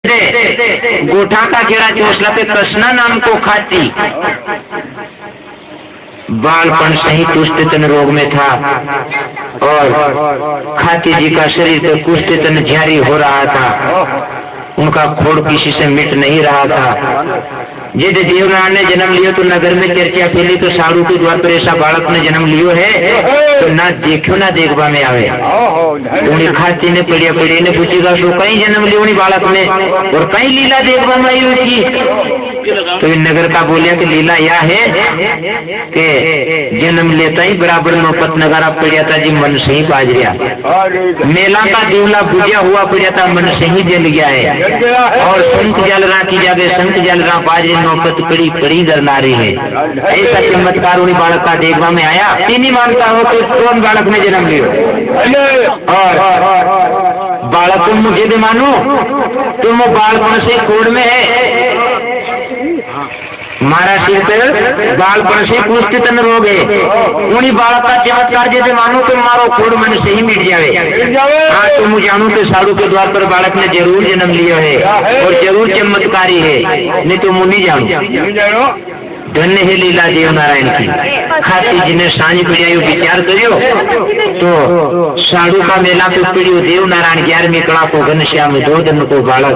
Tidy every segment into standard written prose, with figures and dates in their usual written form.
गोठा का घेरा चोसला पे कृष्णा नाम को खाती बालपन से ही कुष्ठ तन रोग में था और खाती जी का शरीर तो कुष्ठ तन जारी हो रहा था। उनका खोड़ किसी से मिट नहीं रहा था। यदि देवनारायण ने जन्म लियो तो नगर में चर्चा फैली तो साड़ू के द्वार पर ऐसा बालक ने जन्म लियो है तो ना देखो ना देखवा में आवे। उन्हें खाती ने पड़िया पड़ी ने पूछेगा सो कहीं जन्म लियो नहीं बालक ने और कहीं लीला देखवा में आई उसकी। तो इन नगर का बोलिया कि लीला यह है कि जन्म लेता ही बराबर नौपत नगारा पड़िया था जी मन से ही बाज रहा। मेला का देवला बुझा हुआ पड़िया था मन से ही जल गया है और संत जल रहा की जागे संत जल रहा बाज नौकत पड़ी पड़ी दरनारी है। ऐसा चमत्कार उन्हीं बालक का देखवा में आया। नहीं मानता हो तो कौन बालक ने जन्म लियो और बालक तुम मुझे भी मानो तुम बालपन से कोड में है। मारा सिर पर बालपन से कुष्ठ तन रोग है। उन्हीं बालक का चमत्कार जैसे मानो तो मारो खोड़ मन से ही मिट जावे। हाँ तो मुझे जानू के साड़ू के द्वार पर बालक ने जरूर जन्म लिया है और जरूर चमत्कारी है। नहीं तो मुझे जानू धन्य है लीला देव नारायण की। खाती जी ने सांझ पड़िया विचार करियो तो साड़ू का मेला पे पड़ियो देव नारायण 11वीं कड़ा को घनश्याम 2 दिन को बालक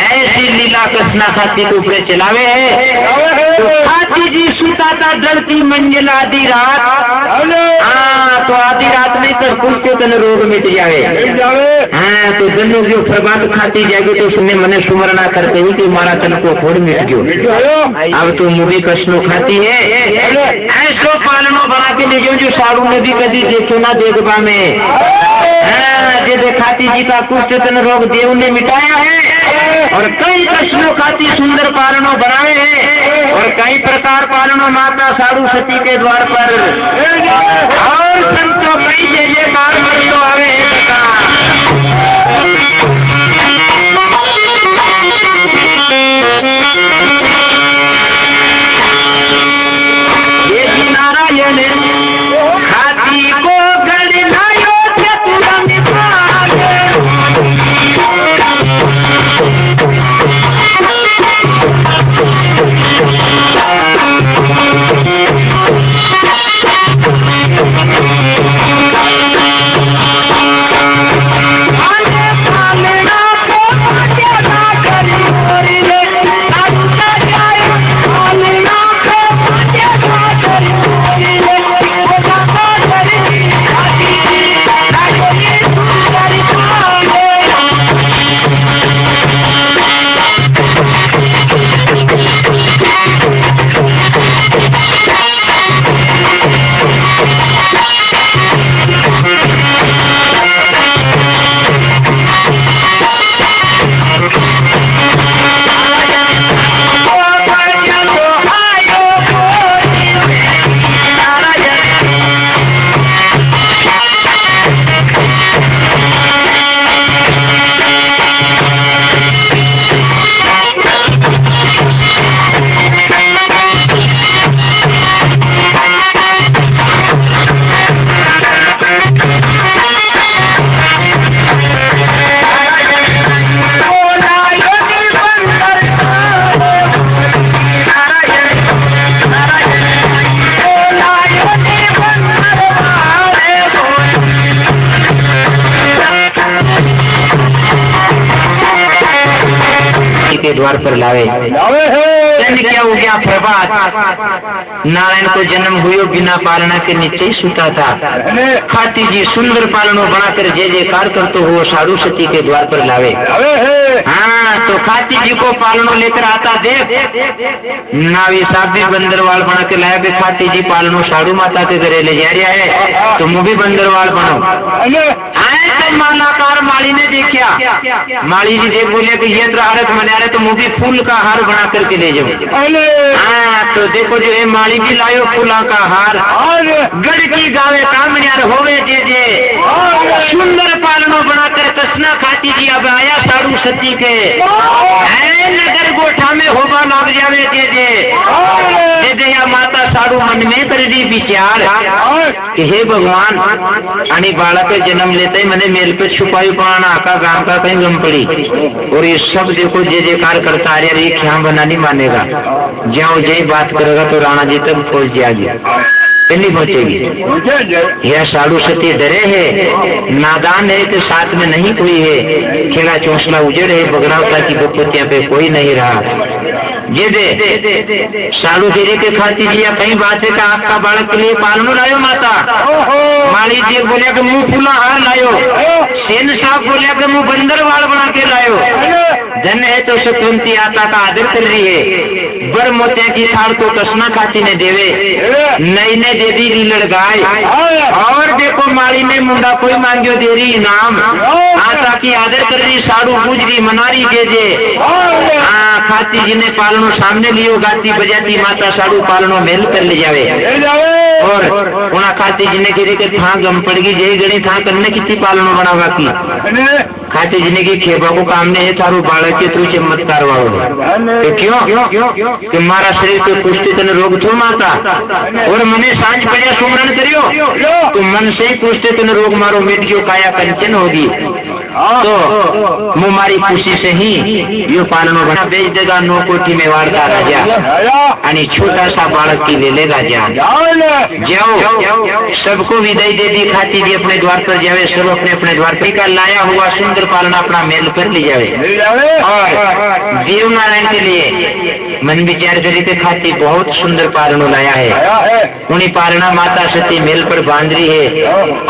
ऐसी लीला कृष्णा खाती के ऊपर चलावे है। तो खाती जी सुता था डरती मंजिल आधी रात। हाँ तो आधी रात में तो कुछ तन रोग मिट जावे। हाँ तो दोनों जो प्रभात खाती जाएगी तो उसने मने सुमरना करते ही कि हमारा तन को थोड़ मिट गयो। अब तो मुझे कृष्णो खाती है ऐसो पालनो बना के ले जो साड़ू ने भी कभी देखो ना देखबा में। जैसे खाती जी का कुष्ठ तन रोग देव ने मिटाया है और कई कृष्णों खाती सुंदर पालनों बनाए हैं और कई प्रकार पालनों माता साड़ू सती के द्वार पर और संतों कई जय कार मरियो आवे द्वार पर लावे क्या हो गया प्रभात नारायण को जन्म हुई बिना पालना के नीचे ही सुता था। खाती जी सुंदर पालनों बनाकर जय जयकार करते हो साड़ू सती के द्वार पर लावे। हाँ तो खाती जी को पालनों लेकर आता देख नावी साहब भी बंदरवाल बना के लाया भी खाती जी पालनों साड़ू माता के घरे ले जा रहा है तो मुझे भी बंदरवाल बनो। तो मालाकार माली ने देखा माली जी देख बोले कि ये हारत मना रहे तो मुझे फूल का हार बना करके ले जाओ। हाँ तो देखो जो है माली भी लायो फूला का हार गढ़ की गावे कामयार होवे जे सुंदर पालनों बनाकर कृष्णा खाती जी अब आया साड़ू सती के नगर गोठा में होगा लग जावे जे या माता साड़ू मन में कर दी विचार कि हे भगवान आणि बालक जन्म लेते मैंने मेल पे छुपाई पाना आका गांव का कहीं गम पड़ी। और ये सब देखो जे जयकार करता आ रहा, ये क्या बना नहीं मानेगा। जाओ जय बात करेगा तो राणा जी तक पहुंच जाएगी, नहीं पहुंचेगी। यह साधु सती डरे है, नादान है तो साथ में नहीं कोई है, खेला चौसला उजड़ है, बगड़ावता की बपतिया पे कोई नहीं रहा। ये दे साधु गिरी के खाती जी कहीं बात है का आपका बालक के लिए पालनो लायो माता। माली जी बोलिया कि मुंह फूला हार लायो। सेन साहब बोलिया कि मुंह बंदर वाल बना के लायो। धन है तो सतवंती आता का आदर कर रही है। बर मोतिया की थाल को कसना खाती ने देवे, नई ने दे दी रीलड़ गाय। और देखो माली ने मुंडा कोई मांगियो दे रही इनाम, आता की आदर कर रही, साड़ू गुजरी मनारी जे खाती जी ने पालनो सामने लियो, गाती बजाती माता साड़ू पालनो मेल कर ले जावे। और उना खाती जी ने गिरे के था गम पड़गी जय गणी था करने कितनी पालनो बनावा की खाती जी ने की खेबा को काम ने है थारू बालक के तू चमत्कार वालो तो क्यों कि मारा शरीर के पुष्टि तने रोग थो माता। और मने सांझ बजा सुमरन करियो तो मन से ही पुष्टि तने रोग मारो मिट गयो, काया कंचन होगी। तो मुमारी खुशी से ही यो पालनो बना बेच देगा, 9 कोठी में वाड़ता राजा आणि छोटा सा बालक की ले लेगा जान। जाओ सबको विदाई दे दी, खाती जी अपने द्वार पर जावे, सब अपने अपने द्वार का लाया हुआ सुंदर पालना अपना मेल कर ली जावे। और देव नारायण के लिए मन विचार करी के खाती बहुत सुंदर पालनो लाया है। उन्हीं पालना माता सती मेल पर बांध रही है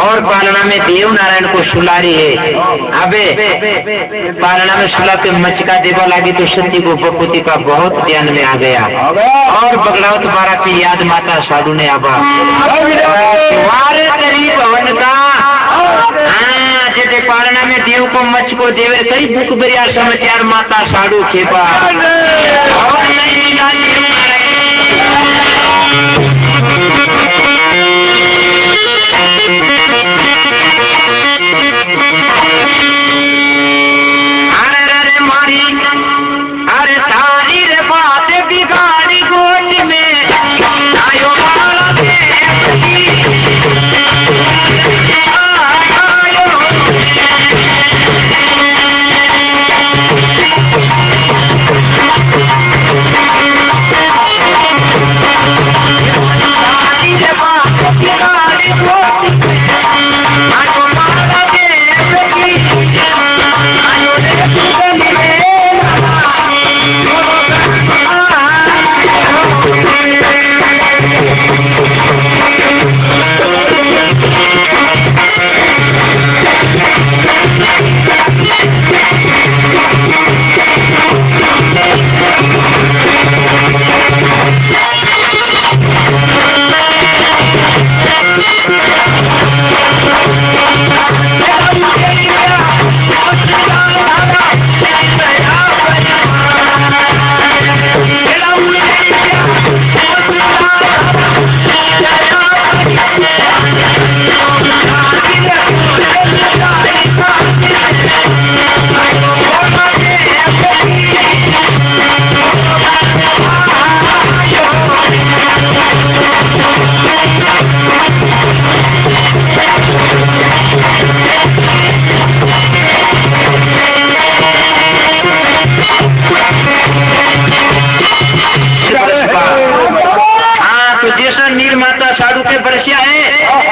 और पालना में देव नारायण को सुला रही है। अबे पालना में सुला के मचका देवा लगी तो सती को बपुती का बहुत ध्यान में आ गया और बगलावत बारा की याद माता साधु ने आबा तुम्हारे करीब भवन का जैसे पालना में देव को मच को देवे कई बुक बरिया समाचार माता साधु खेपा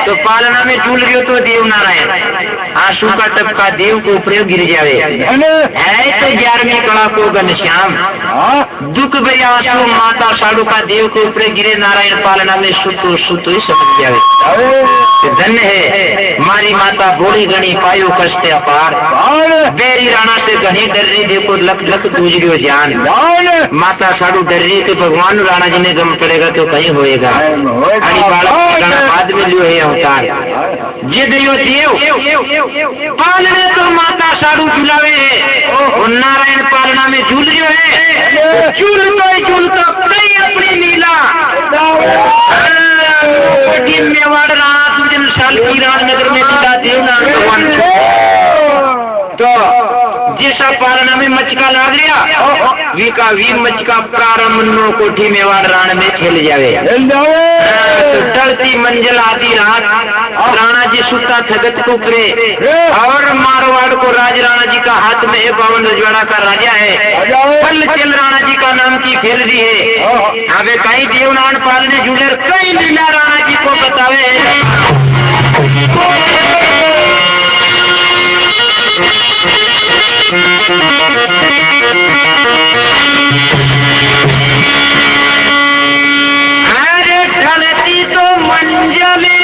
तो पालना में झूल गयो तो देव नारायण आंसू का टपका देव को ऊपर गिर जावे है तो 11वीं कला को घनश्याम दुख भरी आंसू माता साधु का देव के ऊपर गिरे नारायण पालना में सुतो सुतो ही समझ जावे। धन्य है मारी माता बोली गणी पायो कष्ट अपार बेरी राणा से घनी डर रही देखो लख लख दूज गयो जान माता साधु डर रही कि भगवान राणा जी ने गम पड़ेगा तो कहीं होएगा बाद में लियो है अवतार जे दियो देव पालने तो माता साधु झुलावे है और नारायण पालना में झूल रही है झूल तो कई अपनी लीला मेवाड़ रात दिन साल की राजनगर में पिता देव नारायण भगवान तो जैसा पालना में मचका लाग लिया वीका वी मचका प्रारंभ कोठी मेवाड़ राण में खेल जावे। तो टलती मंजिल आती रात राणा जी सुता थगत को उपरे और मारवाड़ को राज राणा जी का हाथ में है, बावन रजवाड़ा का राजा है, पल चल राणा जी का नाम की खेल रही है। अबे कई देवनान पालने जुड़े कई लीला राणा जी को बतावे। अरे ढलती तो मंजली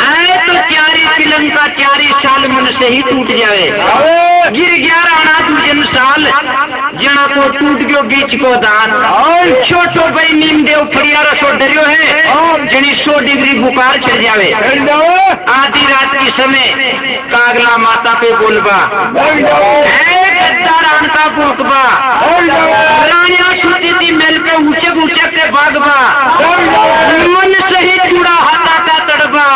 आए तो 40 श्रीलंका 40 साल मन से ही टूट जावे। गिर गया राणा दूजन साल जना को टूट गयो बीच को दान। छोटो भाई नीम देव फरियारा सो डरियो है जनी 100 डिग्री बुखार चढ़ जावे। आधी रात के समय कागला माता पे बोलबा गद्दा रान का पुरकबा रानिया सुती थी मेल के ऊंचे ऊंचे के बागबा मन सही चूड़ा हाथा का तड़बा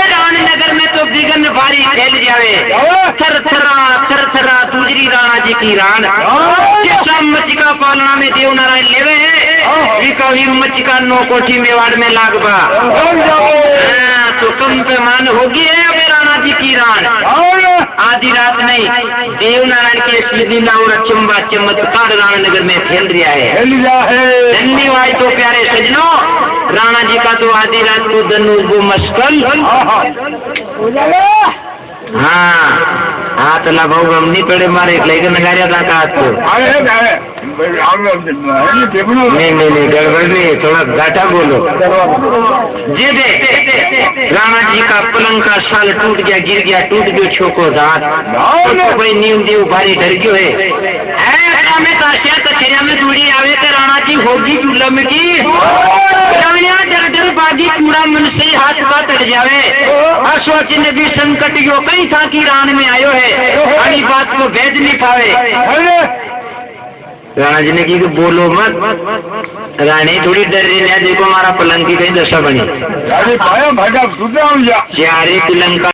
रामनगर में तो बिगन भारी फैल जावे थर थरा दूसरी राणा जी की रान जैसा मचिका पालना में देव नारायण लेवे है विकवीर मचिका नो कोठी मेवाड़ में लागबा तो कम पैमान होगी है अबे राणा जी की रान आधी रात नहीं देव नारायण के लीला और अचंबा चमत्कार रामनगर में फैल रहा है धन्यवाद तो प्यारे सजनों राणा जी का तो आधी रात को धनुष वो मस्कल हाँ हाथ लगाओ हम नहीं पड़े मारे लेकिन नगारिया था हाथ को नहीं गड़बड़ नहीं थोड़ा घाटा बोलो जी दे राणा जी का पलंग का साल टूट गया गिर गया टूट गयो छोको दांत भाई नीम देव भारी डर गयो है में काशिया कचरिया में दूरी आवे तो राणा जी होगी चूल्हा में की डर बागी चूड़ा मन से हाथ का तट जावे सोच ने भी संकट यो कई था की रान में आयो है अभी बात को भेज नहीं पावे राणा जी ने की बोलो मत रानी थोड़ी डर रही है देखो हमारा पलंग की कहीं दशा बनी चारे पलंग का